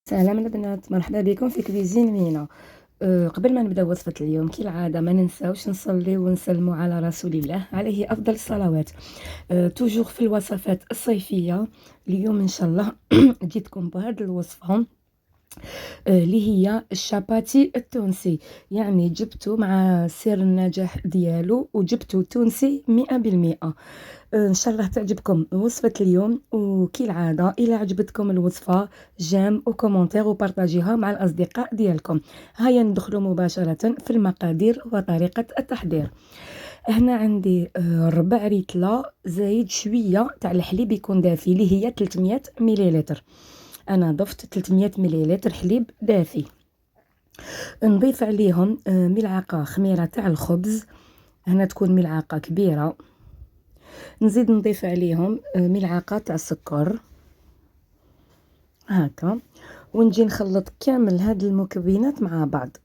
سلام البنات، مرحبا بكم في كويزين مينا. قبل ما نبدا وصفة اليوم كالعادة ما ننساوش نصلي ونسلموا على رسول الله عليه أفضل الصلوات. توجور في الوصفات الصيفية. اليوم إن شاء الله جيتكم بهذه الوصفة اللي هي الشاباتي التونسي. يعني جبتو مع سر النجاح ديالو وجبتو تونسي 100%. ان شاء الله تعجبكم وصفة اليوم، وكالعادة الى عجبتكم الوصفة جيم وكومنتير وبارطاجيها مع الاصدقاء ديالكم. هيا ندخلوا مباشرة في المقادير وطريقة التحضير. هنا عندي ربع ريتلة زايد شوية تاع الحليب يكون دافي اللي هي 300 مليلتر. انا ضفت 300 مليلتر حليب دافي. نضيف عليهم ملعقة خميرة تاع الخبز، هنا تكون ملعقة كبيرة. نزيد نضيف عليهم ملعقة تاع السكر هكا، ونجي نخلط كامل هاد المكونات مع بعض.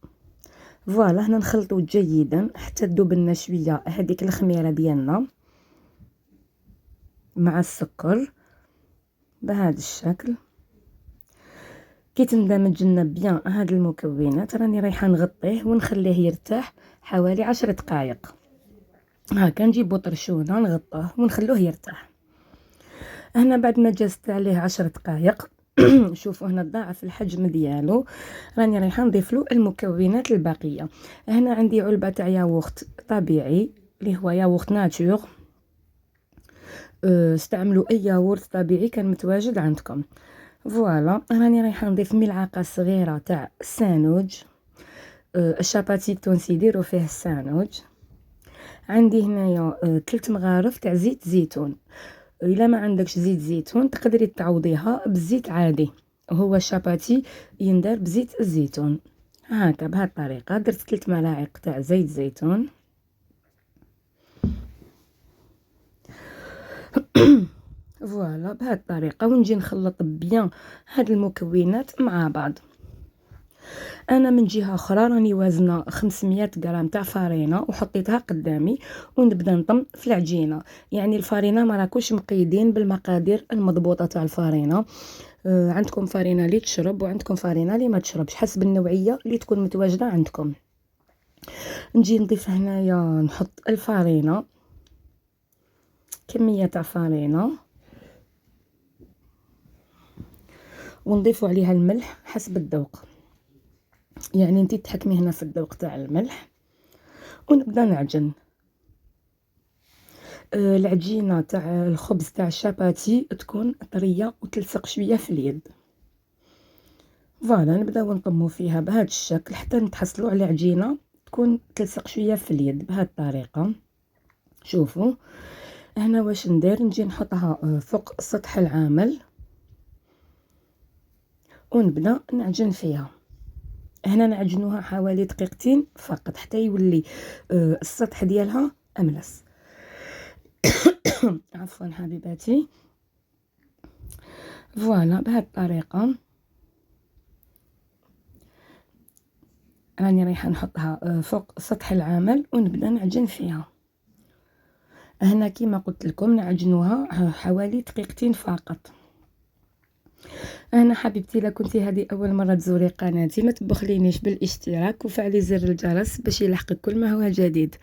فوالا هنا نخلطو جيدا حتى تذوب لنا شويه هذيك الخميره ديالنا مع السكر بهذا الشكل. كي تندمج لنا بيان هاد المكونات راني رايحه نغطيه ونخليه يرتاح حوالي 10 دقائق هكا. نجيبو طرشونه نغطوه ونخلوه يرتاح. هنا بعد ما جازت عليه 10 دقائق شوفوا هنا ضاعف الحجم ديالو، راني رايحه نضيف له المكونات الباقيه. هنا عندي علبه تاع ياغورت طبيعي اللي هو ياغورت ناتور. استعملوا اي ياغورت طبيعي كان متواجد عندكم. فوالا راني رايحه نضيف ملعقه صغيره تاع السانوج. الشاباتي التونسي يديروا فيه السانوج. عندي هنايا 3 مغارف تاع زيت زيتون. الا ما عندكش زيت زيتون تقدري تعوضيها بزيت عادي، هو الشاباتي يندار بزيت الزيتون هكا. بهذه الطريقه درت 3 ملاعق تاع زيت زيتون. فوالا بهذه الطريقه ونجي نخلط بيان هاد المكونات مع بعض. انا من جهه اخرى راني وازنه 500 غرام تاع فرينه وحطيتها قدامي ونبدا نطم في العجينه. يعني الفرينه ما راكوش مقيدين بالمقادير المضبوطه تاع الفرينه. عندكم فرينه اللي تشرب وعندكم فرينه اللي ما تشربش حسب النوعيه اللي تكون متواجده عندكم. نجي نضيف هنايا نحط الفرينه، كميه تاع فرينه، ونضيفوا عليها الملح حسب الذوق. يعني انتي تحكمي هنا في الذوق تاع الملح. ونبدا نعجن. العجينه تاع الخبز تاع الشاباتي تكون طريه وتلصق شويه في اليد. فوالا نبداو نطمو فيها بهذا الشكل حتى نتحصلوا على عجينه تكون تلصق شويه في اليد بهذه الطريقه. شوفوا هنا واش ندير، نجي نحطها فوق سطح العامل ونبدا نعجن فيها. هنا نعجنوها حوالي دقيقتين فقط حتى يولي السطح ديالها املس. عفوا حبيباتي. فوالا بهذه الطريقه راني رايحه نحطها فوق سطح العمل ونبدا نعجن فيها. هنا كيما قلت لكم نعجنوها حوالي دقيقتين فقط. انا حبيبتي الا كنتي هذه اول مره تزوري قناتي ما تبخلينيش بالاشتراك وفعلي زر الجرس باش يلحقك كل ما هو جديد.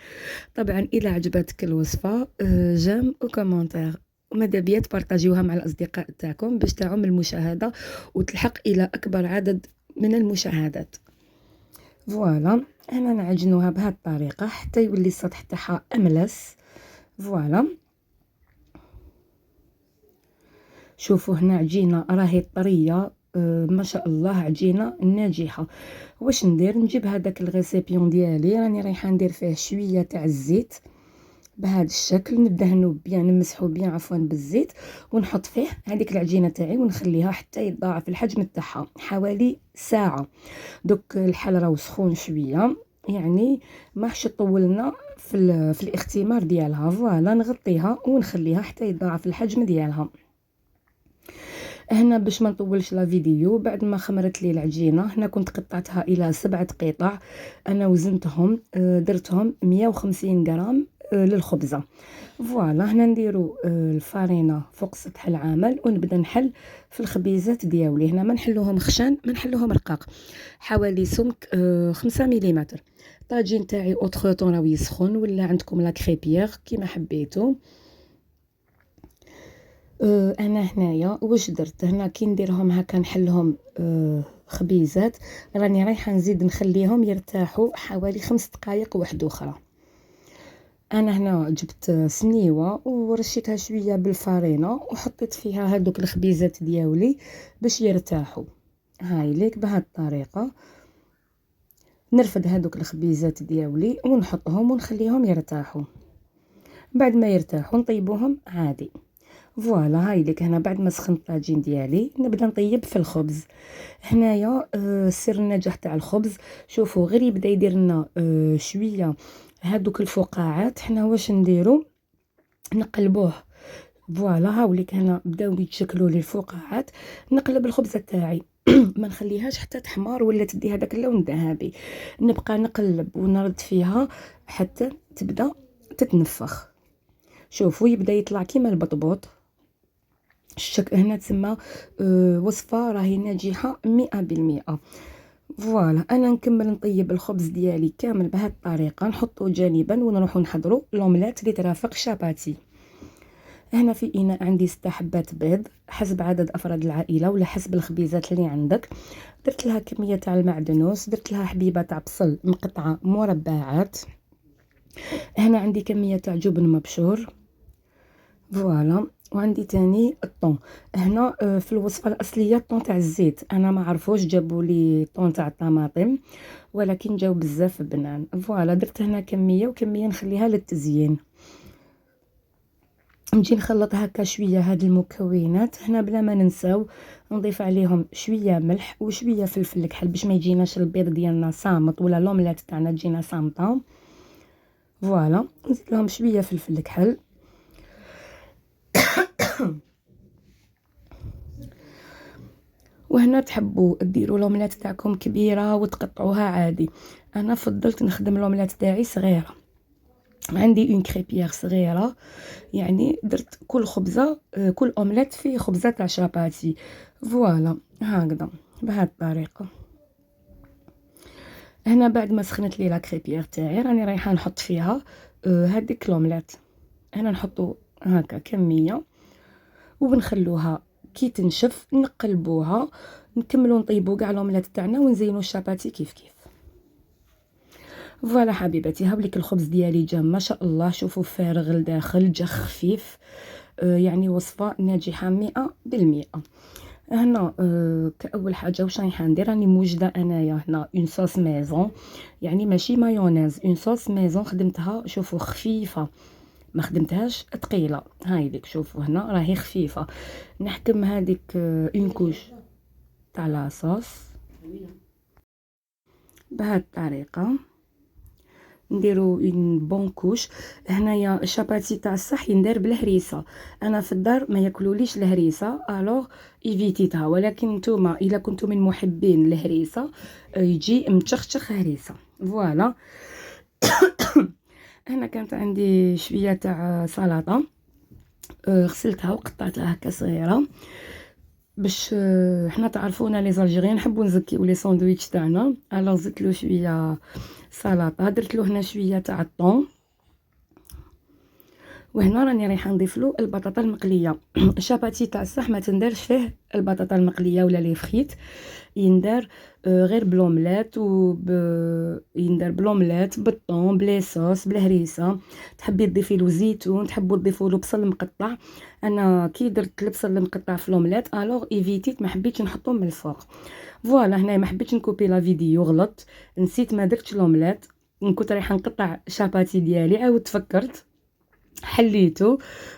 طبعا الى عجبتك الوصفه جيم وكومنتير، وماذا بيا تبارطاجيوها مع الاصدقاء تاعكم باش تعم المشاهده وتلحق الى اكبر عدد من المشاهدات. فوالا هنا نعجنوها بهذه الطريقه حتى يولي السطح تاعها املس. فوالا شوفوا هنا عجينه راهي طريه ما شاء الله، عجينه ناجحه. واش ندير، نجيب هذاك الغيسيبيون ديالي راني رايحه ندير فيه شويه تاع الزيت بهذا الشكل، ندهنو بيان نمسحو بيان عفوا بالزيت ونحط فيه هذيك العجينه تاعي ونخليها حتى يتضاعف الحجم تاعها حوالي ساعه. دوك الحل راهو سخون شويه يعني ما حش طولنا في الاختمار ديالها. فوالا نغطيها ونخليها حتى يتضاعف الحجم ديالها. هنا باش ما نطولش لا فيديو، بعد ما خمرت لي العجينه هنا كنت قطعتها الى 7 قطع. انا وزنتهم درتهم 150 غرام للخبزة. فوالا هنا نديرو الفرينة فوق سطح العمل ونبدا نحل في الخبيزات دياولي. هنا ما نحلوهم خشن، ما نحلوهم رقاق، حوالي سمك 5 مليمتر. الطاجين تاعي اوتر طون راهو يسخن، ولا عندكم لا كريبيير كيما حبيتو. انا هنايا واش درت هنا كي نديرهم هكا نحلهم خبيزات، راني رايحه نزيد نخليهم يرتاحوا حوالي 5 دقائق واحده اخرى. انا هنا جبت سنيوه ورشيتها شويه بالفرينه وحطيت فيها هذوك الخبيزات دياولي باش يرتاحوا. هاي ليك بهذه الطريقه نرفد هذوك الخبيزات دياولي ونحطهم ونخليهم يرتاحوا. بعد ما يرتاحوا نطيبوهم عادي. فوالا هاي ليك هنا بعد ما سخنت الطاجين ديالي نبدا نطيب في الخبز. هنايا سر النجاح تاع الخبز، شوفوا غير يبدا يدير لنا شويه هادوك الفقاعات، حنا واش نديرو نقلبوه. فوالا هاوليك هنا بداو يتشكلوا لي الفقاعات. نقلب الخبزه تاعي ما نخليهاش حتى تحمر ولا تدي هذاك اللون الذهبي، نبقى نقلب ونرد فيها حتى تبدا تتنفخ. شوفوا يبدا يطلع كيما البطبوط. الشكل هنا تسمى وصفه راهي ناجحه 100%. فوالا انا نكمل نطيب الخبز ديالي كامل بهذه الطريقه، نحطو جانبا ونروحو نحضروا لوملات اللي ترافق شاباتي. هنا في اناء عندي 6 حبات بيض حسب عدد افراد العائله ولا حسب الخبيزات اللي عندك. درت لها كميه تاع المعدنوس، درت لها حبيبه تاع بصل مقطعه مربعات. هنا عندي كميه تاع جبن مبشور. فوالا وعندي تاني الطون. هنا في الوصفه الاصليه الطون تاع الزيت، انا ما عرفوش جابوا لي طون تاع الطماطم ولكن جاو بزاف بنان. فوالا درت هنا كميه وكميه نخليها للتزيين. نجي نخلط هكا شويه هاد المكونات هنا بلا ما ننساو نضيف عليهم شويه ملح وشويه فلفل الكحل باش ما يجيناش البيض ديالنا صامت ولا لوملات تاعنا تجينا صامته. فوالا نزيد لهم شويه فلفل الكحل. وهنا تحبوا ديروا لوملات تاعكم كبيره وتقطعوها عادي، انا فضلت نخدم لوملات تاعي صغيره. عندي اون كريبيير صغيره، يعني درت كل خبزه كل اومليت فيه خبزه تاع شاباتي. فوالا هكذا بهذه الطريقه. هنا بعد ما سخنت لي لا كريبيير تاعي راني رايحه نحط فيها هذيك لومليت. هنا نحطوا هكا كميه وبنخلوها كي تنشف نقلبوها، نكملوا نطيبوا كاع لومليت تاعنا ونزينوا الشاباتي كيف كيف. فوالا حبيباتي هاوليك الخبز ديالي جا ما شاء الله، شوفوا فارغ لداخل جا خفيف، يعني وصفه ناجحه 100%. هنا كاول حاجه واش رايحه ندير، راني موجده انايا هنا اون صوص ميزون، يعني ماشي مايونيز، اون صوص ميزون خدمتها. شوفوا خفيفه ما خدمتهاش ثقيله. هاي ليك شوفوا هنا راهي خفيفه. نحكم هذيك اون كوش تاع لاصوص بهذه الطريقه، نديرو اون بون كوش. هنايا الشاباتي تاع الصح يندار بالهريسه، انا في الدار ما ياكلوليش الهريسه الوغ ايفيتيتها، ولكن نتوما الا كنتو من محبين الهريسه يجي متشخشخ هريسه. فوالا هنا كانت عندي شويه تاع سلطه غسلتها وقطعتها هكا صغيره باش حنا تعرفونا لي زالجيريان نحبوا نزكيو لي ساندويتش تاعنا. الوغ زدت له شويه سلطه، درت له هنا شويه تاع الطون، وهنا راني رايحه نضيف له البطاطا المقليه. الشاباتي تاع الصح ما تندارش فيه البطاطا المقليه ولا لي فريت، يندار غير بلوملات يندار بلوملات بالطون بلي صوص بالهريسه. تحبي تضيفي له زيتون، تحبوا تضيفوا له بصل مقطع. انا كي درت البصل المقطع في لوملات الوغ ايفيتيت ما حبيتش نحطو من الفوق. فوالا هنا ما حبيتش نكوبي لا فيديو، غلط نسيت ما درتش لوملات، كنت رايحه نقطع شاباتي ديالي عاود تفكرت حليته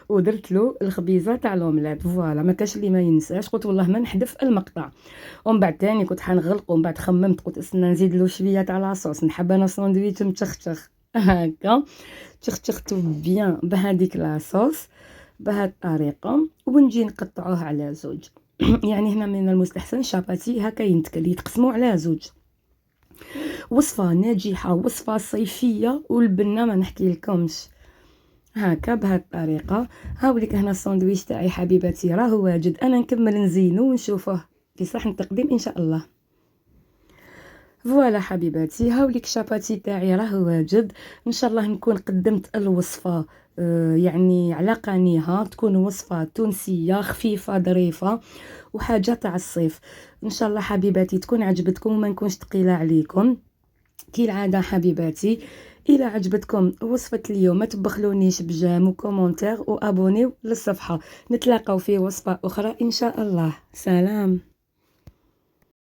ودرت له الخبيزه تاع لوملات. فوالا ما كاش اللي ما ينساش، قلت والله ما نحذف المقطع. ومن بعد ثاني كنت حنغلق، ومن بعد خممت قلت استنى نزيد له شويه تاع لاصوص، نحب انا ساندويتش متشخشخ هكا. تشختو بيان بهذيك لاصوص بهذه الطريقه ونجي نقطعوه على زوج. يعني هنا من المستحسن شاباتي هكا ينتكل يتقسموا على زوج. وصفه ناجحه، وصفه صيفيه، والبنه ما نحكي لكمش. هاكا بهاد الطريقة. هاوليك هنا الساندويتش تاعي حبيباتي راه واجد، انا نكمل نزينو ونشوفوه في صحن التقديم ان شاء الله. فوالا حبيباتي، هاوليك شاباتي تاعي راه واجد. ان شاء الله نكون قدمت الوصفه يعني على قانيها، تكون وصفه تونسيه خفيفه ظريفه وحاجه تاع الصيف. ان شاء الله حبيباتي تكون عجبتكم وما نكونش ثقيله عليكم كالعاده حبيباتي. الى عجبتكم وصفه اليوم ما تبخلونيش بجيم وكومونتير وابونيو للصفحه. نتلاقاو في وصفه اخرى ان شاء الله. سلام.